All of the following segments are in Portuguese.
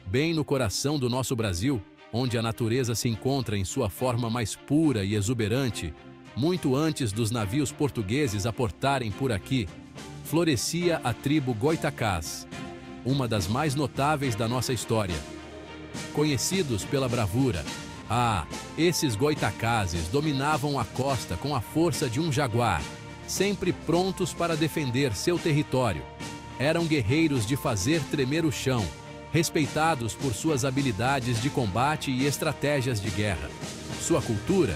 bem no coração do nosso Brasil, onde a natureza se encontra em sua forma mais pura e exuberante, muito antes dos navios portugueses aportarem por aqui, florescia a tribo Goitacás, uma das mais notáveis da nossa história. Conhecidos pela bravura, esses Goitacazes dominavam a costa com a força de um jaguar, sempre prontos para defender seu território. Eram guerreiros de fazer tremer o chão, respeitados por suas habilidades de combate e estratégias de guerra. Sua cultura,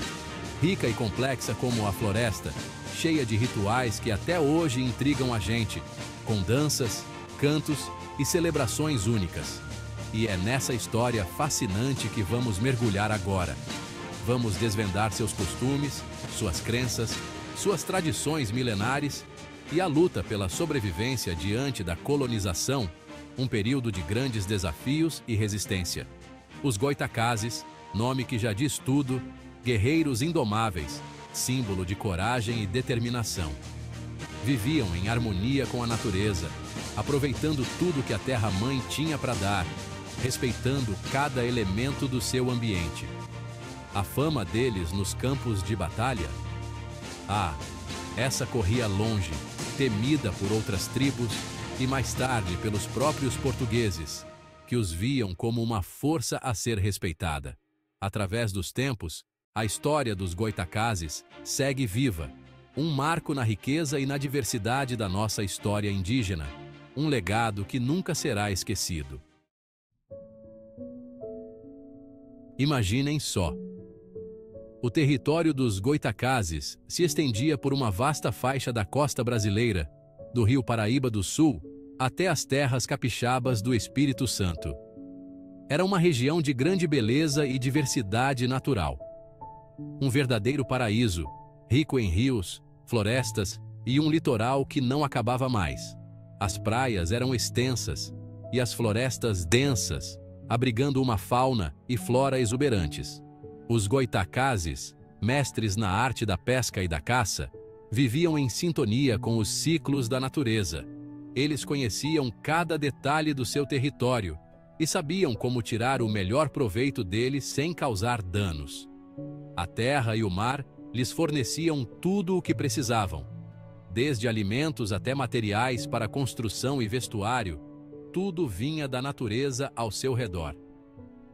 rica e complexa como a floresta, cheia de rituais que até hoje intrigam a gente, com danças, cantos e celebrações únicas. E é nessa história fascinante que vamos mergulhar agora. Vamos desvendar seus costumes, suas crenças, suas tradições milenares e a luta pela sobrevivência diante da colonização, um período de grandes desafios e resistência. Os Goitacazes, nome que já diz tudo, guerreiros indomáveis, símbolo de coragem e determinação. Viviam em harmonia com a natureza, aproveitando tudo que a terra-mãe tinha para dar, respeitando cada elemento do seu ambiente. A fama deles nos campos de batalha? Essa corria longe, temida por outras tribos e mais tarde pelos próprios portugueses, que os viam como uma força a ser respeitada. Através dos tempos, a história dos Goitacazes segue viva, um marco na riqueza e na diversidade da nossa história indígena, um legado que nunca será esquecido. Imaginem só. O território dos Goitacazes se estendia por uma vasta faixa da costa brasileira, do rio Paraíba do Sul até as terras capixabas do Espírito Santo. Era uma região de grande beleza e diversidade natural. Um verdadeiro paraíso, rico em rios, florestas e um litoral que não acabava mais. As praias eram extensas e as florestas densas, abrigando uma fauna e flora exuberantes. Os Goitacazes, mestres na arte da pesca e da caça, viviam em sintonia com os ciclos da natureza. Eles conheciam cada detalhe do seu território e sabiam como tirar o melhor proveito dele sem causar danos. A terra e o mar lhes forneciam tudo o que precisavam. Desde alimentos até materiais para construção e vestuário, tudo vinha da natureza ao seu redor.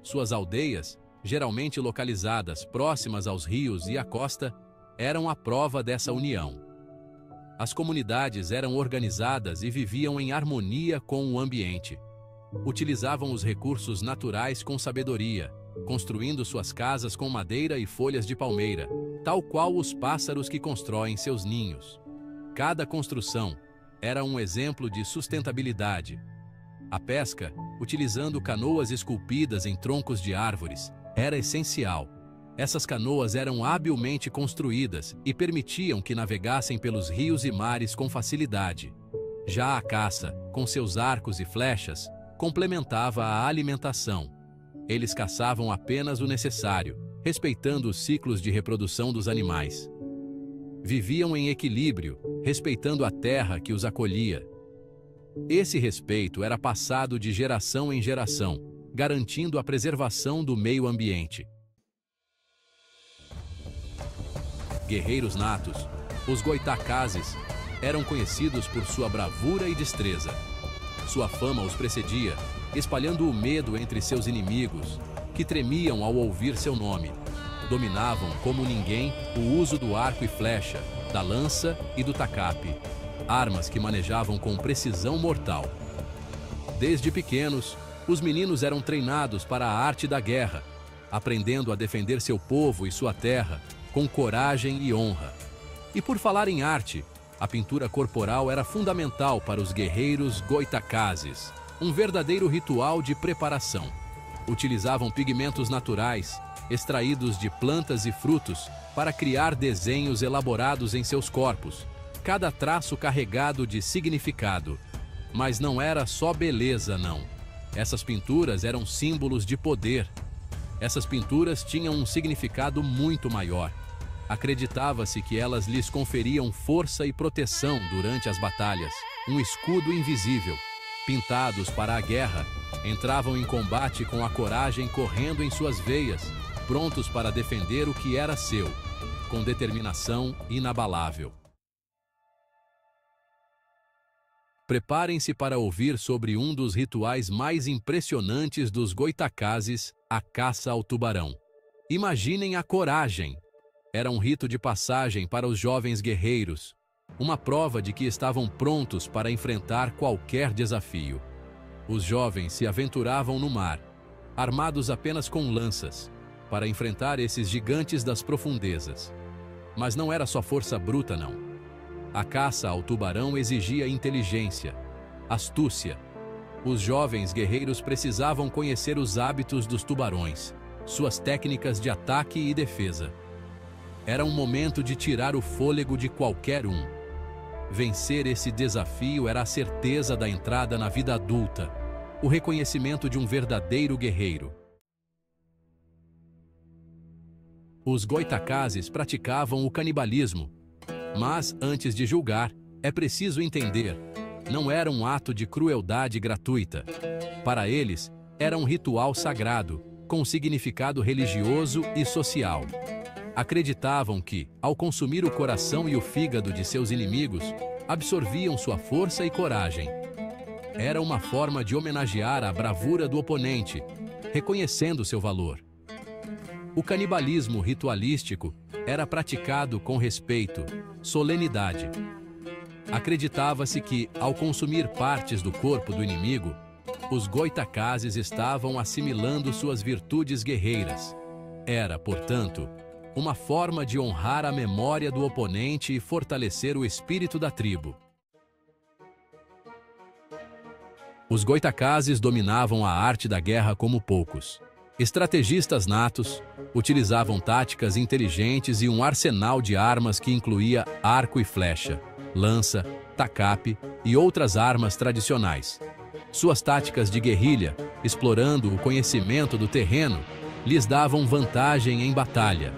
Suas aldeias, geralmente localizadas próximas aos rios e à costa, eram a prova dessa união. As comunidades eram organizadas e viviam em harmonia com o ambiente. Utilizavam os recursos naturais com sabedoria, construindo suas casas com madeira e folhas de palmeira, tal qual os pássaros que constroem seus ninhos. Cada construção era um exemplo de sustentabilidade. A pesca, utilizando canoas esculpidas em troncos de árvores, era essencial. Essas canoas eram habilmente construídas e permitiam que navegassem pelos rios e mares com facilidade. Já a caça, com seus arcos e flechas, complementava a alimentação. Eles caçavam apenas o necessário, respeitando os ciclos de reprodução dos animais. Viviam em equilíbrio, respeitando a terra que os acolhia. Esse respeito era passado de geração em geração, garantindo a preservação do meio ambiente. Guerreiros natos, os Goitacazes eram conhecidos por sua bravura e destreza. Sua fama os precedia, espalhando o medo entre seus inimigos, que tremiam ao ouvir seu nome. Dominavam como ninguém o uso do arco e flecha, da lança e do tacape, armas que manejavam com precisão mortal. Desde pequenos, os meninos eram treinados para a arte da guerra, aprendendo a defender seu povo e sua terra, com coragem e honra. E por falar em arte, a pintura corporal era fundamental para os guerreiros Goitacazes, um verdadeiro ritual de preparação. Utilizavam pigmentos naturais, extraídos de plantas e frutos, para criar desenhos elaborados em seus corpos, cada traço carregado de significado. Mas não era só beleza, não. Essas pinturas eram símbolos de poder. Essas pinturas tinham um significado muito maior. Acreditava-se que elas lhes conferiam força e proteção durante as batalhas, um escudo invisível. pintados para a guerra, entravam em combate com a coragem correndo em suas veias, prontos para defender o que era seu, com determinação inabalável. Preparem-se para ouvir sobre um dos rituais mais impressionantes dos Goitacazes, a caça ao tubarão. Imaginem a coragem! Era um rito de passagem para os jovens guerreiros, uma prova de que estavam prontos para enfrentar qualquer desafio. Os jovens se aventuravam no mar, armados apenas com lanças, para enfrentar esses gigantes das profundezas. Mas não era só força bruta, não. A caça ao tubarão exigia inteligência, astúcia. Os jovens guerreiros precisavam conhecer os hábitos dos tubarões, suas técnicas de ataque e defesa. Era um momento de tirar o fôlego de qualquer um. Vencer esse desafio era a certeza da entrada na vida adulta, o reconhecimento de um verdadeiro guerreiro. Os Goitacazes praticavam o canibalismo, mas, antes de julgar, é preciso entender, não era um ato de crueldade gratuita. Para eles, era um ritual sagrado, com significado religioso e social. Acreditavam que, ao consumir o coração e o fígado de seus inimigos, absorviam sua força e coragem. Era uma forma de homenagear a bravura do oponente, reconhecendo seu valor. O canibalismo ritualístico era praticado com respeito, solenidade. Acreditava-se que, ao consumir partes do corpo do inimigo, os Goitacazes estavam assimilando suas virtudes guerreiras. Era, portanto, uma forma de honrar a memória do oponente e fortalecer o espírito da tribo. Os Goitacazes dominavam a arte da guerra como poucos. Estrategistas natos, utilizavam táticas inteligentes e um arsenal de armas que incluía arco e flecha, lança, tacape e outras armas tradicionais. Suas táticas de guerrilha, explorando o conhecimento do terreno, lhes davam vantagem em batalha.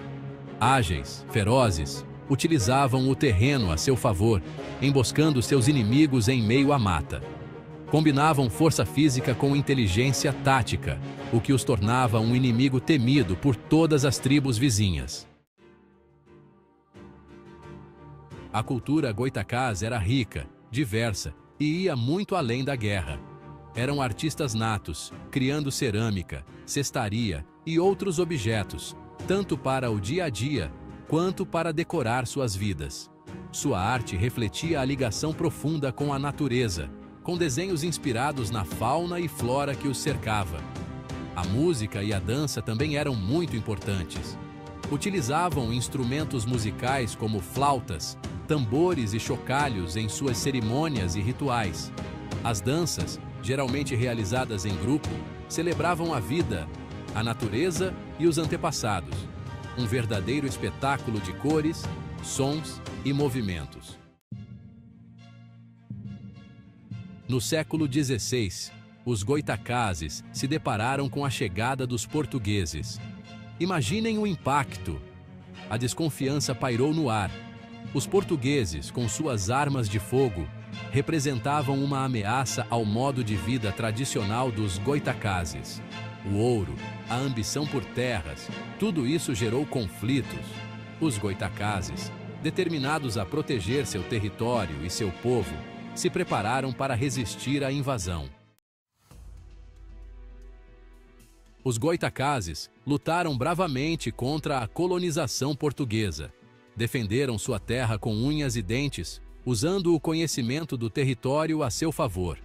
Ágeis, ferozes, utilizavam o terreno a seu favor, emboscando seus inimigos em meio à mata. Combinavam força física com inteligência tática, o que os tornava um inimigo temido por todas as tribos vizinhas. A cultura Goitacaz era rica, diversa e ia muito além da guerra. Eram artistas natos, criando cerâmica, cestaria e outros objetos, tanto para o dia a dia, quanto para decorar suas vidas. Sua arte refletia a ligação profunda com a natureza, com desenhos inspirados na fauna e flora que os cercava. A música e a dança também eram muito importantes. Utilizavam instrumentos musicais como flautas, tambores e chocalhos em suas cerimônias e rituais. As danças, geralmente realizadas em grupo, celebravam a vida, a natureza e os antepassados. Um verdadeiro espetáculo de cores, sons e movimentos. No século XVI, os Goitacazes se depararam com a chegada dos portugueses. Imaginem o impacto. A desconfiança pairou no ar. Os portugueses, com suas armas de fogo, representavam uma ameaça ao modo de vida tradicional dos Goitacazes. O ouro, a ambição por terras, tudo isso gerou conflitos. Os Goitacazes, determinados a proteger seu território e seu povo, se prepararam para resistir à invasão. Os Goitacazes lutaram bravamente contra a colonização portuguesa. Defenderam sua terra com unhas e dentes, usando o conhecimento do território a seu favor.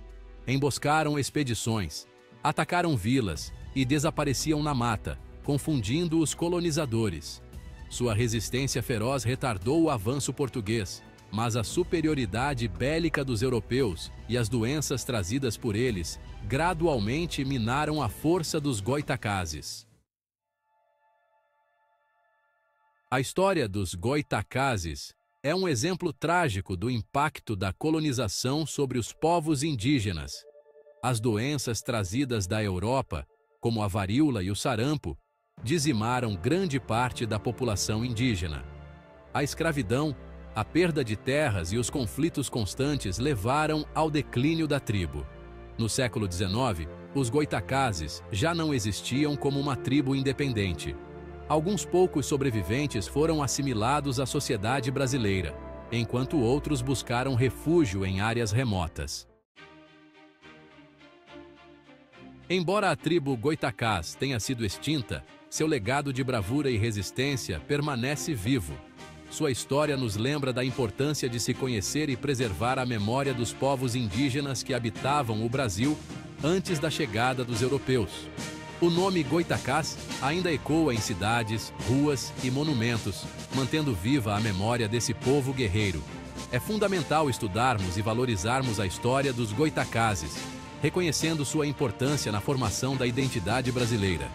Emboscaram expedições, atacaram vilas e desapareciam na mata, confundindo os colonizadores. Sua resistência feroz retardou o avanço português, mas a superioridade bélica dos europeus e as doenças trazidas por eles gradualmente minaram a força dos Goitacazes. A história dos Goitacazes é um exemplo trágico do impacto da colonização sobre os povos indígenas. As doenças trazidas da Europa, como a varíola e o sarampo, dizimaram grande parte da população indígena. A escravidão, a perda de terras e os conflitos constantes levaram ao declínio da tribo. No século XIX, os goitacazes já não existiam como uma tribo independente. Alguns poucos sobreviventes foram assimilados à sociedade brasileira, enquanto outros buscaram refúgio em áreas remotas. Embora a tribo Goitacás tenha sido extinta, seu legado de bravura e resistência permanece vivo. Sua história nos lembra da importância de se conhecer e preservar a memória dos povos indígenas que habitavam o Brasil antes da chegada dos europeus. O nome Goitacás ainda ecoa em cidades, ruas e monumentos, mantendo viva a memória desse povo guerreiro. É fundamental estudarmos e valorizarmos a história dos goitacazes, reconhecendo sua importância na formação da identidade brasileira.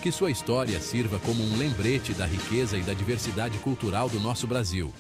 Que sua história sirva como um lembrete da riqueza e da diversidade cultural do nosso Brasil.